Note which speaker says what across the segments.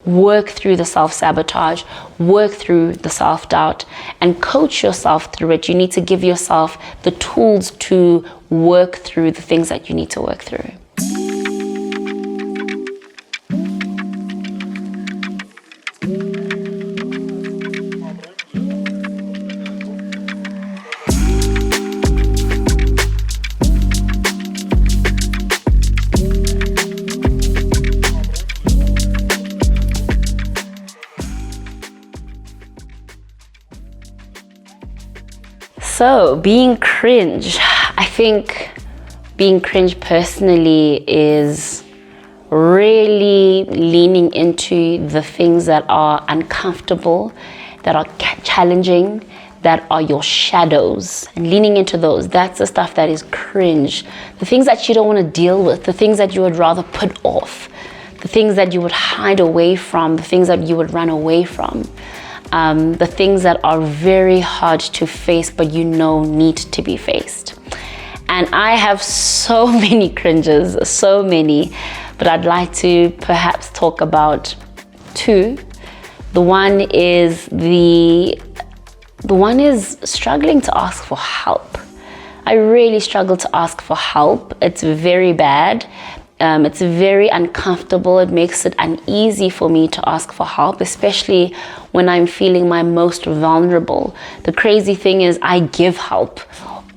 Speaker 1: work through the self-sabotage, work through the self-doubt, and coach yourself through it. You need to give yourself the tools to work through the things that you need to work through. So, being cringe, I think being cringe personally is really leaning into the things that are uncomfortable, that are challenging, that are your shadows, and leaning into those. That's the stuff that is cringe. The things that you don't want to deal with, the things that you would rather put off, the things that you would hide away from, the things that you would run away from. The things that are very hard to face, but you know need to be faced. And I have so many cringes, so many, but I'd like to perhaps talk about two. The one is struggling to ask for help. I really struggle to ask for help. It's very bad. It's very uncomfortable. It makes it uneasy for me to ask for help, especially when I'm feeling my most vulnerable. The crazy thing is I give help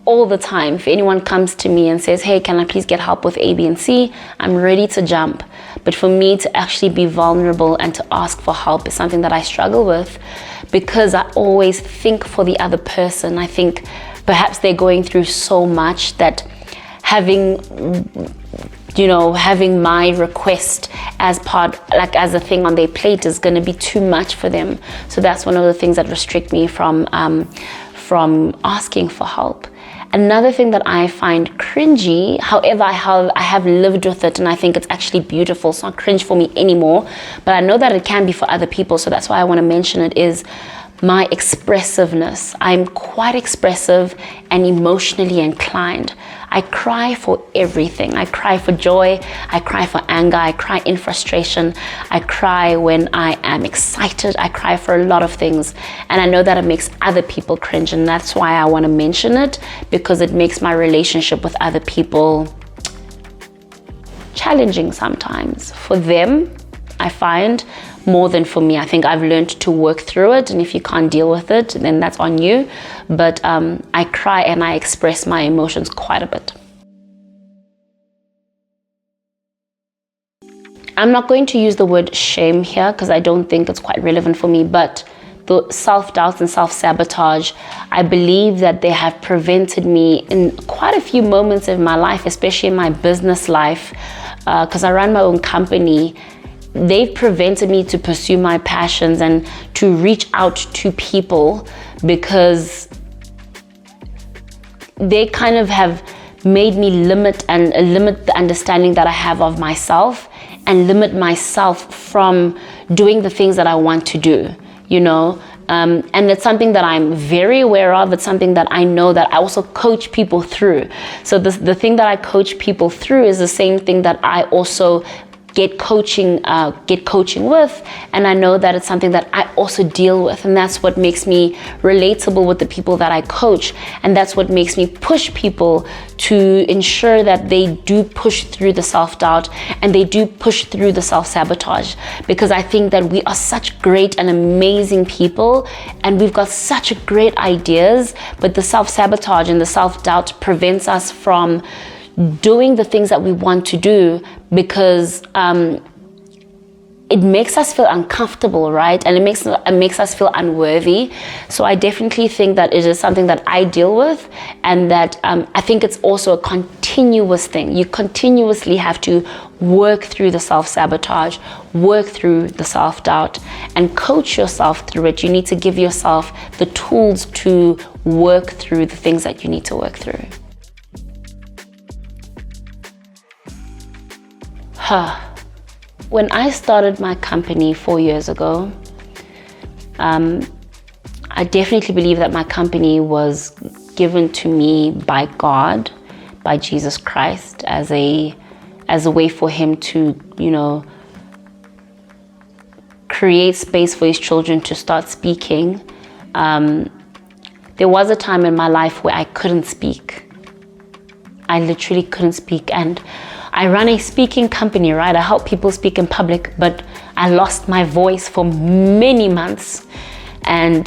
Speaker 1: all the time. If anyone comes to me and says, hey, can I please get help with A, B, and C? I'm ready to jump. But for me to actually be vulnerable and to ask for help is something that I struggle with, because I always think for the other person. I think perhaps they're going through so much that having my request as a thing on their plate is going to be too much for them. So that's one of the things that restrict me from asking for help. Another thing that I find cringy, however, I have lived with it and I think it's actually beautiful. It's not cringe for me anymore, but I know that it can be for other people. So that's why I want to mention it, is my expressiveness. I'm quite expressive and emotionally inclined. I cry for everything. I cry for joy. I cry for anger. I cry in frustration. I cry when I am excited. I cry for a lot of things. And I know that it makes other people cringe. And that's why I want to mention it, because it makes my relationship with other people challenging sometimes. For them, I find, more than for me. I think I've learned to work through it, and if you can't deal with it, then that's on you. But I cry and I express my emotions quite a bit. I'm not going to use the word shame here because I don't think it's quite relevant for me, but the self-doubt and self-sabotage, I believe that they have prevented me in quite a few moments of my life, especially in my business life, because I run my own company. They've prevented me to pursue my passions and to reach out to people, because they kind of have made me limit the understanding that I have of myself, and limit myself from doing the things that I want to do, and it's something that I'm very aware of. It's something that I know that I also coach people through. So the thing that I coach people through is the same thing that I also get coaching with, and I know that it's something that I also deal with, and that's what makes me relatable with the people that I coach, and that's what makes me push people to ensure that they do push through the self-doubt and they do push through the self-sabotage, because I think that we are such great and amazing people and we've got such great ideas, but the self-sabotage and the self-doubt prevents us from doing the things that we want to do, because it makes us feel uncomfortable, right? And it makes us feel unworthy. So I definitely think that it is something that I deal with, and that I think it's also a continuous thing. You continuously have to work through the self-sabotage, work through the self-doubt, and coach yourself through it. You need to give yourself the tools to work through the things that you need to work through. When I started my company 4 years ago, I definitely believe that my company was given to me by God, by Jesus Christ, as a way for him to, create space for his children to start speaking, there was a time in my life where I couldn't speak. I literally couldn't speak. And I run a speaking company, right? I help people speak in public, but I lost my voice for many months. And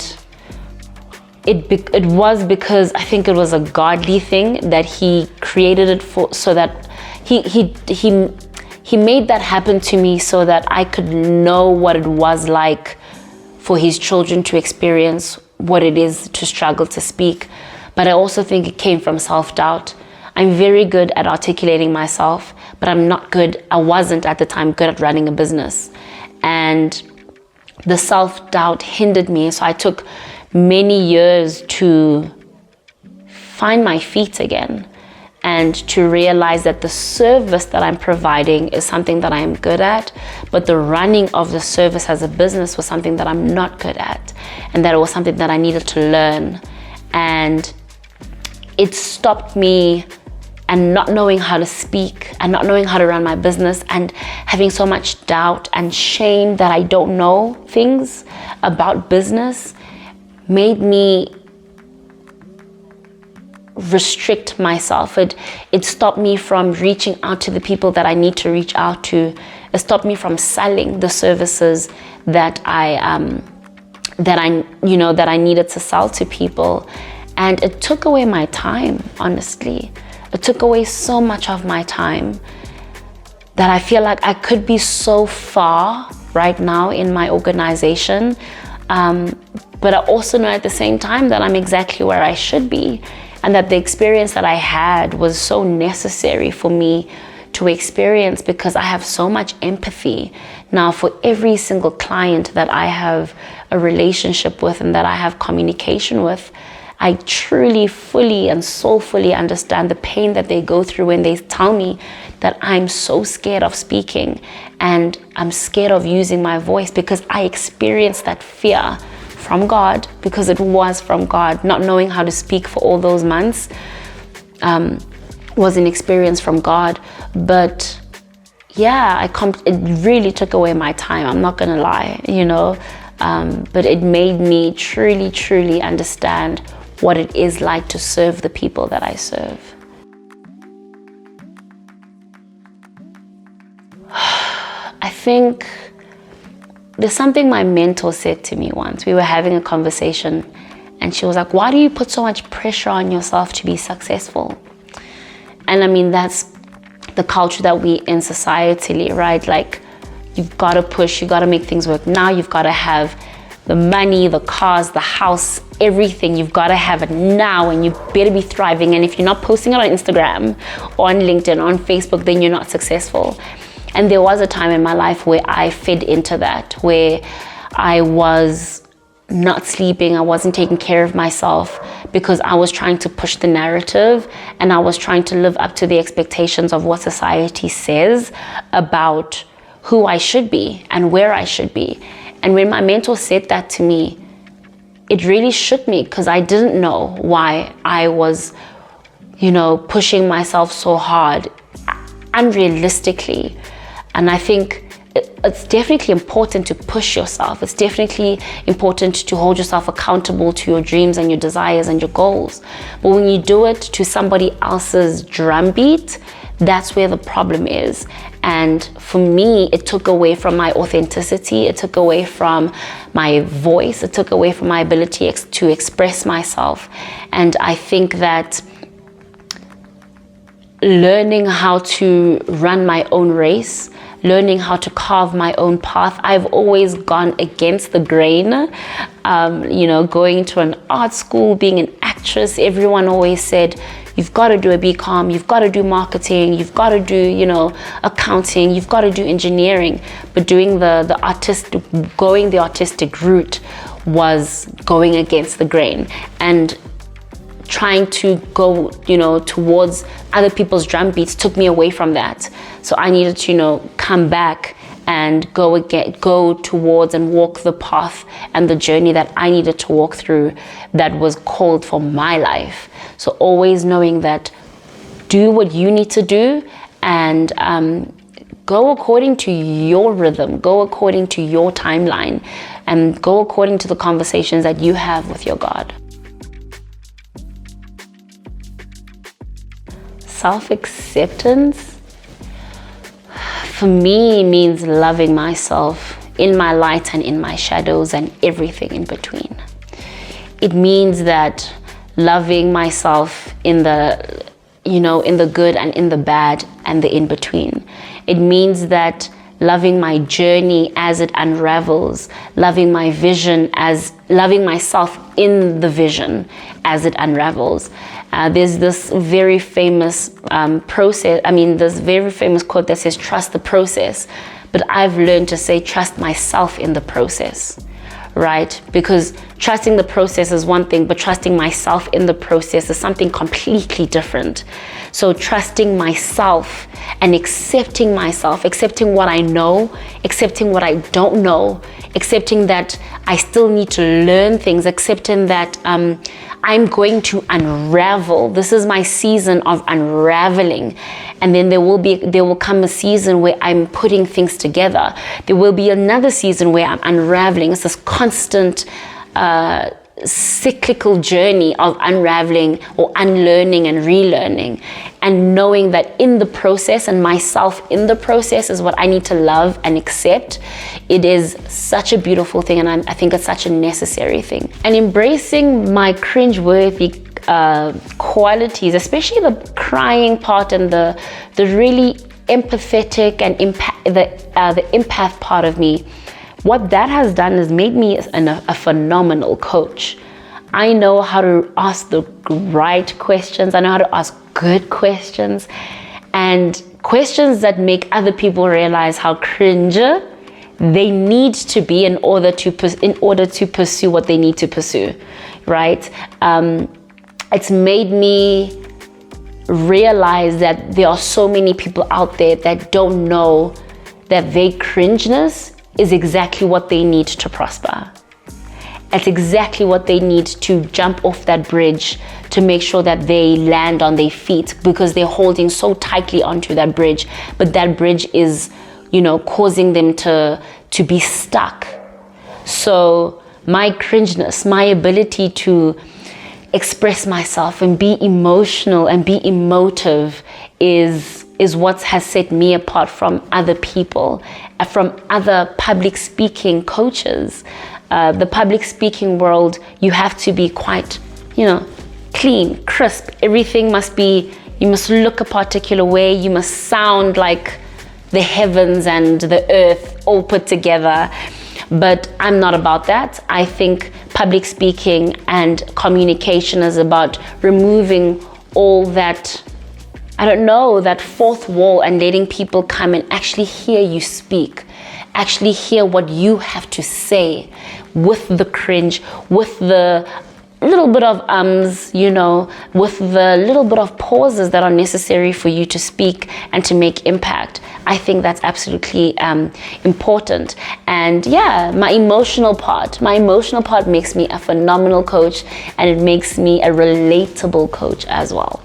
Speaker 1: it was because I think it was a godly thing that he created it for, so that he made that happen to me so that I could know what it was like for his children to experience what it is to struggle to speak. But I also think it came from self-doubt. I'm very good at articulating myself, but I wasn't at the time good at running a business. And the self-doubt hindered me. So I took many years to find my feet again and to realize that the service that I'm providing is something that I'm good at, but the running of the service as a business was something that I'm not good at, and that it was something that I needed to learn. And it stopped me, and not knowing how to speak and not knowing how to run my business and having so much doubt and shame that I don't know things about business made me restrict myself. It stopped me from reaching out to the people that I need to reach out to. It stopped me from selling the services that I needed to sell to people. And it took away my time, honestly. It took away so much of my time that I feel like I could be so far right now in my organization. But I also know at the same time that I'm exactly where I should be, and that the experience that I had was so necessary for me to experience, because I have so much empathy now for every single client that I have a relationship with and that I have communication with. I truly, fully and soulfully understand the pain that they go through when they tell me that I'm so scared of speaking and I'm scared of using my voice, because I experienced that fear from God, because it was from God. Not knowing how to speak for all those months was an experience from God. But yeah, it really took away my time. I'm not gonna lie, but it made me truly, truly understand what it is like to serve the people that I serve. I think there's something my mentor said to me once. We were having a conversation and she was like, why do you put so much pressure on yourself to be successful? And I mean, that's the culture that we in societally, right? Like, you've got to push, you got to make things work. Now you've got to have the money, the cars, the house, everything. You've got to have it now, and you better be thriving. And if you're not posting it on Instagram or on LinkedIn or on Facebook, then you're not successful. And there was a time in my life where I fed into that, where I was not sleeping, I wasn't taking care of myself, because I was trying to push the narrative and I was trying to live up to the expectations of what society says about who I should be and where I should be. And when my mentor said that to me, it really shook me, because I didn't know why I was, pushing myself so hard, unrealistically. And I think it's definitely important to push yourself. It's definitely important to hold yourself accountable to your dreams and your desires and your goals. But when you do it to somebody else's drumbeat, that's where the problem is. And for me, it took away from my authenticity. It took away from my voice. It took away from my ability to express myself. And I think that learning how to run my own race, learning how to carve my own path. I've always gone against the grain, going to an art school, being an actress. Everyone always said, you've got to do a BCom, you've got to do marketing, you've got to do, accounting, you've got to do engineering. But doing going the artistic route was going against the grain, and trying to go, towards other people's drum beats took me away from that. So I needed to, come back and go towards and walk the path and the journey that I needed to walk through, that was called for my life. So always knowing that do what you need to do, and go according to your rhythm, go according to your timeline, and go according to the conversations that you have with your God. Self-acceptance for me means loving myself in my light and in my shadows and everything in between. It means that loving myself in the good and in the bad and the in between. It means that loving my journey as it unravels, loving my vision as loving myself in the vision as it unravels. There's this very famous this very famous quote that says, trust the process. But I've learned to say, trust myself in the process, right? Because trusting the process is one thing, but trusting myself in the process is something completely different. So trusting myself and accepting myself, accepting what I know, accepting what I don't know, accepting that I still need to learn things, accepting that I'm going to unravel. This is my season of unraveling. And then there will come a season where I'm putting things together. There will be another season where I'm unraveling. It's this constant cyclical journey of unraveling or unlearning and relearning, and knowing that in the process and myself in the process is what I need to love and accept. It is such a beautiful thing, and I think it's such a necessary thing. And embracing my cringeworthy qualities, especially the crying part and the really empathetic and the empath part of me. What that has done is made me a phenomenal coach. I know how to ask the right questions. I know how to ask good questions, and questions that make other people realize how cringe they need to be in order to pursue what they need to pursue, right? It's made me realize that there are so many people out there that don't know that their cringeness is exactly what they need to prosper. It's exactly what they need to jump off that bridge to make sure that they land on their feet, because they're holding so tightly onto that bridge, but that bridge is, causing them to be stuck. So my cringeness, my ability to express myself and be emotional and be emotive is what has set me apart from other people, from other public speaking coaches. The public speaking world, you have to be quite, clean, crisp. Everything must be, you must look a particular way. You must sound like the heavens and the earth all put together. But I'm not about that. I think public speaking and communication is about removing all that, that fourth wall, and letting people come and actually hear you speak, actually hear what you have to say, with the cringe, with the little bit of with the little bit of pauses that are necessary for you to speak and to make impact. I think that's absolutely important. And my emotional part makes me a phenomenal coach, and it makes me a relatable coach as well.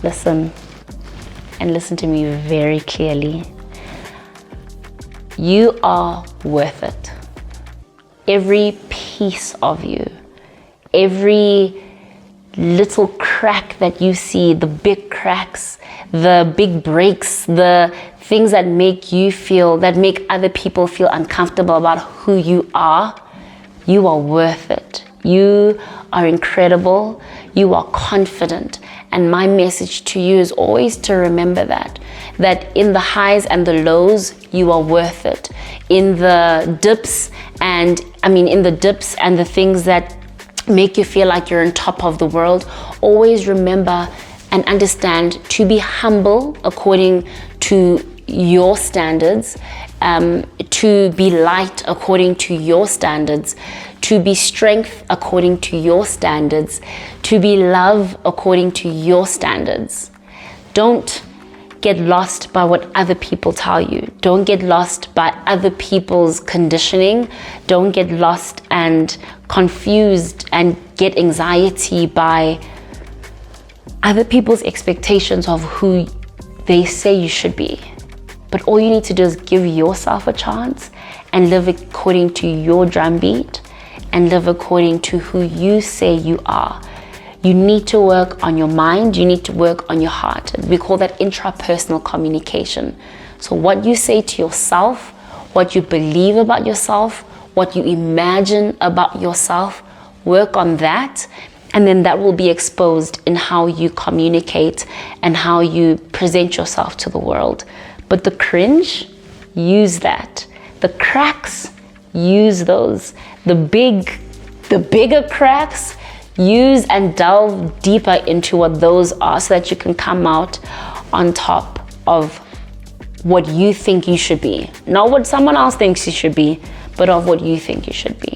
Speaker 1: Listen to me very clearly. You are worth it. Every piece of you, every little crack that you see, the big cracks, the big breaks, the things that make other people feel uncomfortable about who you are worth it. You are incredible. You are confident. And my message to you is always to remember that in the highs and the lows, you are worth it. In the dips and the things that make you feel like you're on top of the world, always remember and understand to be humble according to your standards, to be light according to your standards, to be strength according to your standards, to be love according to your standards. Don't get lost by what other people tell you. Don't get lost by other people's conditioning. Don't get lost and confused and get anxiety by other people's expectations of who they say you should be. But all you need to do is give yourself a chance and live according to your drumbeat and live according to who you say you are. You need to work on your mind. You need to work on your heart. We call that intrapersonal communication. So what you say to yourself, what you believe about yourself, what you imagine about yourself, work on that. And then that will be exposed in how you communicate and how you present yourself to the world. But the cringe, use that. The cracks, use those. The bigger cracks, use and delve deeper into what those are so that you can come out on top of what you think you should be. Not what someone else thinks you should be, but of what you think you should be.